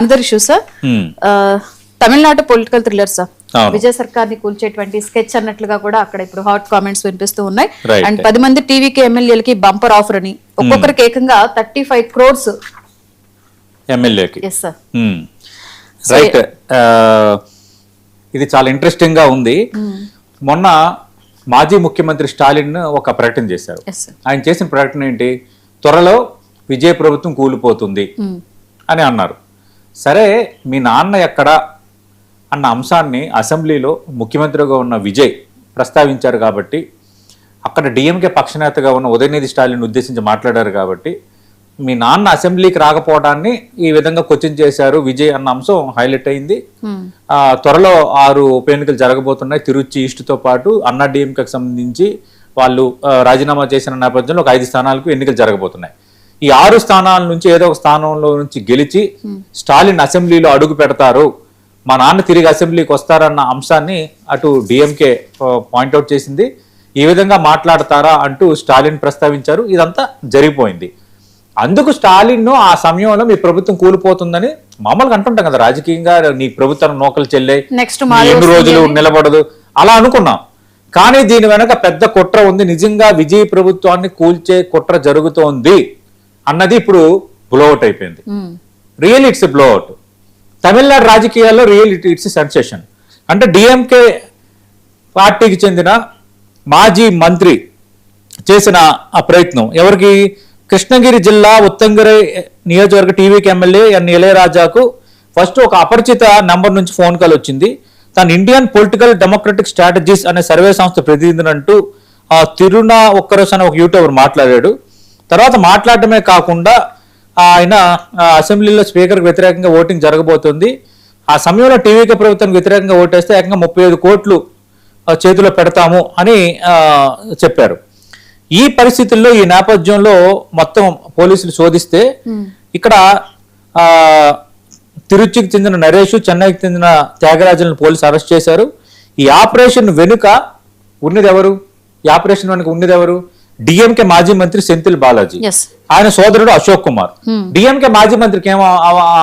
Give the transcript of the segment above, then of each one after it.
Another issue sir, Tamil Nadu political thriller sir, Vijay సర్కార్ ని కూల్చేటువంటి sketch అన్నట్లుగా కూడా అక్కడ ఇప్పుడు హాట్ కామెంట్స్ వినిపిస్తూ ఉన్నాయి. అండ్ 10 మంది టీవీకి ఎమ్మెల్యేలకి బంపర్ ఆఫర్ అని, ఒక్కొక్కరికి ఏకంగా 35 crores ఎమ్మెల్యేకి. Yes sir, right. ఇది చాలా ఇంట్రెస్టింగ్ గా ఉంది. మొన్న మాజీ ముఖ్యమంత్రి స్టాలిన్ ఒక ప్రకటన చేశారు. ఆయన చేసిన ప్రకటన ఏంటి? త్వరలో విజయ్ ప్రభుత్వం కూలిపోతుంది అని అన్నారు. సరే, మీ నాన్న ఎక్కడా అన్న అంశాన్ని అసెంబ్లీలో ముఖ్యమంత్రిగా ఉన్న విజయ్ ప్రస్తావించారు కాబట్టి, అక్కడ డిఎంకే పక్షనేతగా ఉన్న ఉదయనిధి స్టాలిన్ ఉద్దేశించి మాట్లాడారు కాబట్టి, మీ నాన్న అసెంబ్లీకి రాకపోవడాన్ని ఈ విధంగా క్వశ్చన్ చేశారు విజయ్ అన్న అంశం హైలైట్ అయింది. త్వరలో 6 ఉప ఎన్నికలు జరగబోతున్నాయి. తిరుచి ఈస్ట్తో పాటు అన్నా డిఎంకేకి సంబంధించి వాళ్ళు రాజీనామా చేసిన నేపథ్యంలో ఒక 5 స్థానాలకు ఎన్నికలు జరగబోతున్నాయి. ఈ 6 స్థానాల నుంచి ఏదో ఒక స్థానంలో నుంచి గెలిచి స్టాలిన్ అసెంబ్లీలో అడుగు పెడతారు, మా నాన్న తిరిగి అసెంబ్లీకి వస్తారన్న అంశాన్ని అటు డిఎంకే పాయింట్అవుట్ చేసింది. ఈ విధంగా మాట్లాడతారా అంటూ స్టాలిన్ ప్రస్తావించారు. ఇదంతా జరిగిపోయింది. అందుకు స్టాలిన్ ఆ సమయంలో మీ ప్రభుత్వం కూలిపోతుందని మామూలుగా అంటుంటాం కదా, రాజకీయంగా నీ ప్రభుత్వం నోకలు చెల్లాయి, ఎన్ని రోజులు నిలబడదు అలా అనుకున్నాం. కానీ దీని వెనక పెద్ద కుట్ర ఉంది. నిజంగా విజయ్ ప్రభుత్వాన్ని కూల్చే కుట్ర జరుగుతోంది అన్నది ఇప్పుడు బ్లోఅవుట్ అయిపోయింది. Real it's blowout. తమిళనాడు రాజకీయాల్లో రియల్ ఇట్స్ సెన్సేషన్. అంటే డిఎంకే పార్టీకి చెందిన మాజీ మంత్రి చేసిన ఆ ప్రయత్నం ఎవరికి? కృష్ణగిరి జిల్లా ఉత్తంగిరి నియోజకవర్గ టీవీకి ఎమ్మెల్యే ఎన్ ఇళయరాజాకు ఫస్ట్ ఒక అపరిచిత నెంబర్ నుంచి ఫోన్ కాల్ వచ్చింది. తను ఇండియన్ పొలిటికల్ డెమోక్రటిక్ స్ట్రాటజీస్ అనే సర్వే సంస్థ ప్రతినిధినంటూ తిరునా ఒక్కరోజు అనే ఒక యూట్యూబర్ మాట్లాడాడు. తర్వాత మాట్లాడటమే కాకుండా ఆయన అసెంబ్లీలో స్పీకర్కి వ్యతిరేకంగా ఓటింగ్ జరగబోతుంది, ఆ సమయంలో టీవీకి ప్రభుత్వానికి వ్యతిరేకంగా ఓటేస్తే ఏకంగా 35 కోట్లు చేతిలో పెడతాము అని చెప్పారు. ఈ పరిస్థితుల్లో ఈ నేపథ్యంలో మొత్తం పోలీసులు శోధిస్తే ఇక్కడ తిరుచికి చెందిన నరేష్, చెన్నైకి చెందిన త్యాగరాజులను పోలీసు అరెస్ట్ చేశారు. ఈ ఆపరేషన్ వెనుక ఉన్నది ఎవరు? ఈ ఆపరేషన్ వెనుక ఉన్నది ఎవరు? డిఎంకే మాజీ మంత్రి సెంథిల్ బాలాజీ, ఆయన సోదరుడు అశోక్ కుమార్. డిఎంకే మాజీ మంత్రికి ఏమో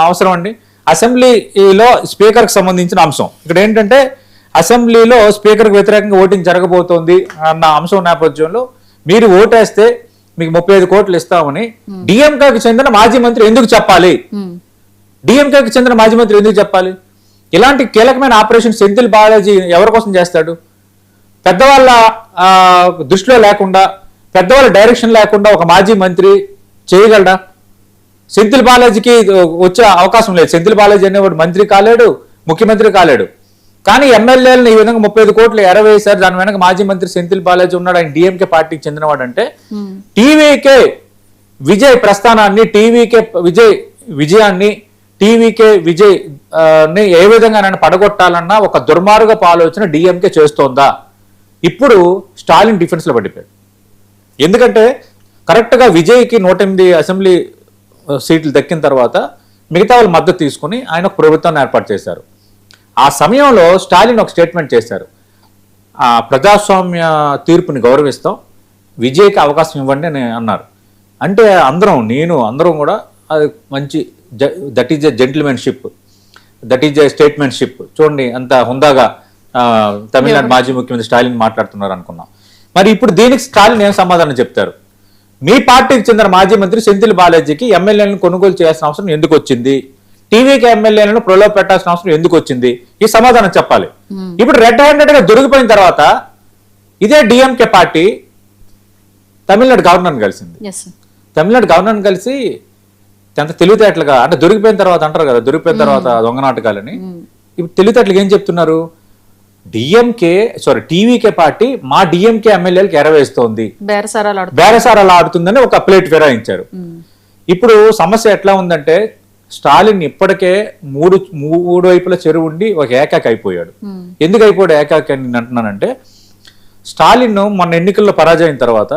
అవసరం అండి? అసెంబ్లీలో స్పీకర్ కి సంబంధించిన అంశం. ఇక్కడ ఏంటంటే అసెంబ్లీలో స్పీకర్ కి వ్యతిరేకంగా ఓటింగ్ జరగబోతోంది అన్న అంశం నేపథ్యంలో మీరు ఓటేస్తే మీకు 35 కోట్లు ఇస్తామని డిఎంకేకి చెందిన మాజీ మంత్రి ఎందుకు చెప్పాలి? డిఎంకేకి చెందిన మాజీ మంత్రి ఎందుకు చెప్పాలి? ఇలాంటి కీలకమైన ఆపరేషన్ సెంథిల్ బాలాజీ ఎవరి కోసం చేస్తాడు? పెద్దవాళ్ళ దృష్టిలో లేకుండా, పెద్దవాళ్ళ డైరెక్షన్ లేకుండా ఒక మాజీ మంత్రి చేయగలడా? సెంథిల్ బాలాజీకి వచ్చే అవకాశం లేదు. సెంథిల్ బాలాజీ అనేవాడు మంత్రి కాలేడు, ముఖ్యమంత్రి కాలేడు. కానీ ఎమ్మెల్యేలను ఈ విధంగా 35 కోట్లు ఎరవేశారు. దాని వెనక మాజీ మంత్రి సెంథిల్ బాలాజీ ఉన్నాడు. ఆయన డిఎంకే పార్టీకి చెందినవాడు. అంటే టీవీకే విజయ్ ప్రస్థానాన్ని, టీవీకే విజయాన్ని, టీవీకే విజయ్ ని ఏ విధంగా ఆయన పడగొట్టాలన్న ఒక దుర్మార్గపు ఆలోచన డిఎంకే చేస్తోందా? ఇప్పుడు స్టాలిన్ డిఫెన్స్ లో పడిపోయాడు. ఎందుకంటే కరెక్ట్గా విజయ్కి 108 అసెంబ్లీ సీట్లు దక్కిన తర్వాత మిగతా వాళ్ళు మద్దతు తీసుకుని ఆయన ఒక ప్రభుత్వాన్ని ఏర్పాటు చేశారు. ఆ సమయంలో స్టాలిన్ ఒక స్టేట్మెంట్ చేశారు, ఆ ప్రజాస్వామ్య తీర్పుని గౌరవిస్తాం, విజయ్కి అవకాశం ఇవ్వండి అని అన్నారు. అంటే అందరం కూడా అది మంచి, that is a gentlemanship, that is a statementship. చూడండి అంత హుందాగా తమిళనాడు మాజీ ముఖ్యమంత్రి స్టాలిన్ మాట్లాడుతున్నారు అనుకున్నాం. మరి ఇప్పుడు దీనికి స్టాలిన్ ఏం సమాధానం చెప్తారు? మీ పార్టీకి చెందిన మాజీ మంత్రి సెంథిల్ బాలాజీకి ఎమ్మెల్యేలను కొనుగోలు చేయాల్సిన అవసరం ఎందుకు వచ్చింది? టీవీకి ఎమ్మెల్యేలను ప్రలోభ పెట్టాల్సిన అవసరం ఎందుకు వచ్చింది? ఈ సమాధానం చెప్పాలి. ఇప్పుడు రెడ్ హ్యాండెడ్ గా దొరికిపోయిన తర్వాత ఇదే డిఎంకే పార్టీ తమిళనాడు గవర్నర్ని కలిసింది. తమిళనాడు గవర్నర్ని కలిసి ఎంత తెలివితేటలుగా, అంటే దొరికిపోయిన తర్వాత అంటారు కదా, దొరికిపోయిన తర్వాత దొంగ నాటకాలని. ఇప్పుడు తెలివితేటలుగా ఏం చెప్తున్నారు? టీవీకే పార్టీ మా డిఎంకే ఎమ్మెల్యేలకు ఎరవేస్తోంది, బేరసారాలు ఆడుతుందని ఒక ప్లేట్ ఫిరాయించారు. ఇప్పుడు సమస్య ఎట్లా ఉందంటే స్టాలిన్ ఇప్పటికే మూడు వైపుల చెరువు ఉండి ఒక ఏకాకి అయిపోయాడు. ఎందుకు అయిపోయాడు ఏకాకి అని నేను అంటున్నానంటే, స్టాలిన్ మొన్న ఎన్నికల్లో పరాజయం తర్వాత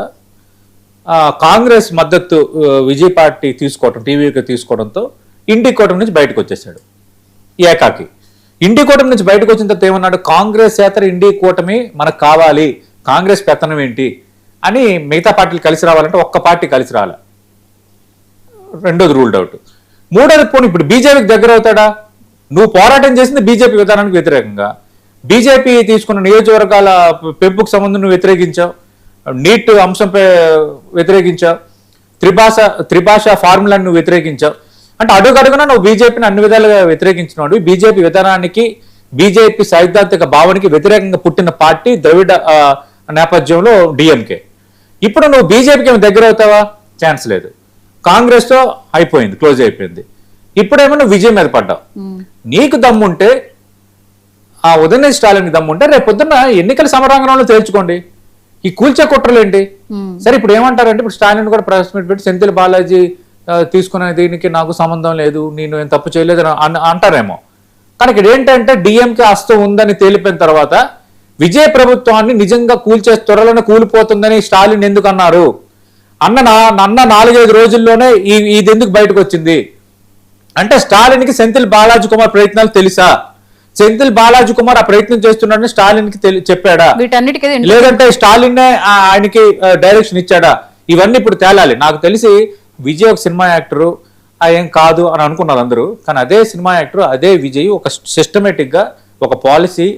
కాంగ్రెస్ మద్దతు విజయ్ పార్టీ తీసుకోవడం, టీవీకి తీసుకోవడంతో ఇండి కూటమి నుంచి బయటకు వచ్చేసాడు ఏకాకి. ఇండి కూటమి నుంచి బయటకు వచ్చిన తర్వాత ఏమన్నాడు? కాంగ్రెస్ ఏతర ఇండి కూటమి మనకు కావాలి, కాంగ్రెస్ పెత్తనం ఏంటి అని మిగతా పార్టీలు కలిసి రావాలంటే ఒక్క పార్టీ కలిసి రావాలి. రెండోది రూల్డ్ అవుట్. మూడోది పోనీ ఇప్పుడు బీజేపీకి దగ్గర అవుతాడా? నువ్వు పోరాటం చేసింది బీజేపీ విధానానికి వ్యతిరేకంగా, బీజేపీ తీసుకున్న నియోజకవర్గాల పెంపుకు సంబంధం నువ్వు వ్యతిరేకించావు, నీట్ అంశంపై వ్యతిరేకించావు, త్రిభాష ఫార్ములాని నువ్వు వ్యతిరేకించావు. అంటే అడుగడుగునా నువ్వు బీజేపీని అన్ని విధాలుగా వ్యతిరేకించినాడు. బీజేపీ విధానానికి, బీజేపీ సైద్ధాంతిక భావనకి వ్యతిరేకంగా పుట్టిన పార్టీ ద్రవిడ నేపథ్యంలో డిఎంకే. ఇప్పుడు నువ్వు బీజేపీకి ఏమి దగ్గర అవుతావా? ఛాన్స్ లేదు. కాంగ్రెస్ తో అయిపోయింది, క్లోజ్ అయిపోయింది. ఇప్పుడేమో నువ్వు విజయం మీద పడ్డావు. నీకు దమ్ముంటే, ఆ ఉదయనిధి స్టాలిన్కి దమ్ముంటే రేపు పొద్దున్న ఎన్నికల సమరాంగణంలో తేల్చుకోండి. ఈ కూల్చే కుట్రలు ఏంటి? సరే ఇప్పుడు ఏమంటారంటే, ఇప్పుడు స్టాలిన్ కూడా ప్రెస్ మీట్ పెట్టి సెంథిల్ బాలాజీ తీసుకునే దీనికి నాకు సంబంధం లేదు, నేను ఏం తప్పు చేయలేదు అంటారేమో. కానీ ఇక్కడ ఏంటంటే డిఎంకే హస్తం ఉందని తేలిపోయిన తర్వాత విజయ ప్రభుత్వాన్ని నిజంగా కూల్చే త్వరలోనే కూలిపోతుందని స్టాలిన్ ఎందుకు అన్నారు? అన్న 4-5 రోజుల్లోనే ఇది ఎందుకు బయటకు వచ్చింది అంటే, స్టాలిన్కి సెంథిల్ బాలాజీ కుమార్ ప్రయత్నాలు తెలుసా? సెంథిల్ బాలాజీ కుమార్ ఆ ప్రయత్నం చేస్తున్నాడని స్టాలిన్ కి చెప్పాడా? లేదంటే స్టాలిన్ ఆయనకి డైరెక్షన్ ఇచ్చాడా? ఇవన్నీ ఇప్పుడు తేలాలి. నాకు తెలిసి విజయ్ ఒక సినిమా యాక్టరు ఏం కాదు అని అనుకున్నారు అందరూ. కానీ అదే సినిమా యాక్టర్, అదే విజయ్ ఒక సిస్టమేటిక్ గా ఒక పాలసీ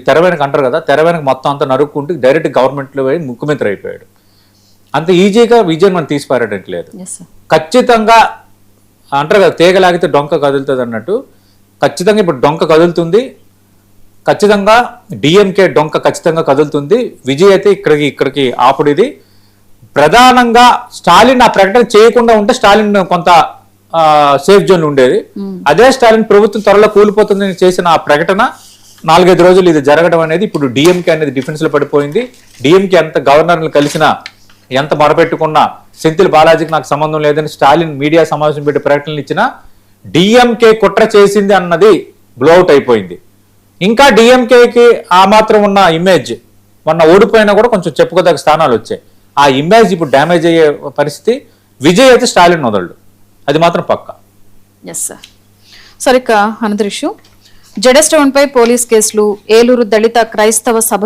తెర వెనక అంటారు కదా, తెర వెనక మొత్తం అంతా నరుక్కుంటూ డైరెక్ట్ గవర్నమెంట్ లో పోయి ముఖ్యమంత్రి అయిపోయాడు. అంత ఈజీగా విజయ్ మనం తీసిపారేటట్లేదు. ఖచ్చితంగా అంటారు కదా, తీగలాగితే డొంక కదులుతుంది అన్నట్టు. ఖచ్చితంగా ఇప్పుడు డొంక కదులుతుంది. ఖచ్చితంగా డిఎంకే డొంక ఖచ్చితంగా కదులుతుంది. విజయ్ అయితే ఇక్కడికి ఆపుడు. ఇది ప్రధానంగా స్టాలిన్ ఆ ప్రకటన చేయకుండా ఉంటే స్టాలిన్ కొంత సేఫ్ జోన్ ఉండేది. అదే స్టాలిన్ ప్రభుత్వం త్వరలో కూలిపోతుందని చేసిన ఆ ప్రకటన 4-5 రోజులు ఇది జరగడం అనేది ఇప్పుడు డిఎంకే అనేది డిఫెన్స్ లో పడిపోయింది. డిఎంకే ఎంత గవర్నర్లు కలిసినా, ఎంత మొరపెట్టుకున్నా సెంథిల్ బాలాజీకి నాకు సంబంధం లేదని స్టాలిన్ మీడియా సమావేశం పెట్టి ప్రకటనలు ఇచ్చినా డిఎంకే కుట్ర చేసింది అన్నది బ్లోఅవుట్ అయిపోయింది. ఇంకా డిఎంకేకి ఆ మాత్రం ఉన్న ఇమేజ్ మొన్న ఓడిపోయినా కూడా కొంచెం చెప్పుకోదగ్గ స్థానాలు వచ్చాయి. ఆ ఇమేజ్ ఇప్పుడు డ్యామేజ్ అయ్యే పరిస్థితి. విజయ్ అయితే స్టాలిన్ వదలడు, అది మాత్రం పక్కా. Yes sir. సరే, అనదర్ ఇష్యూ, జడెస్టోన్ పై పోలీస్ కేసులు. ఏలూరు దళిత క్రైస్తవ సభలో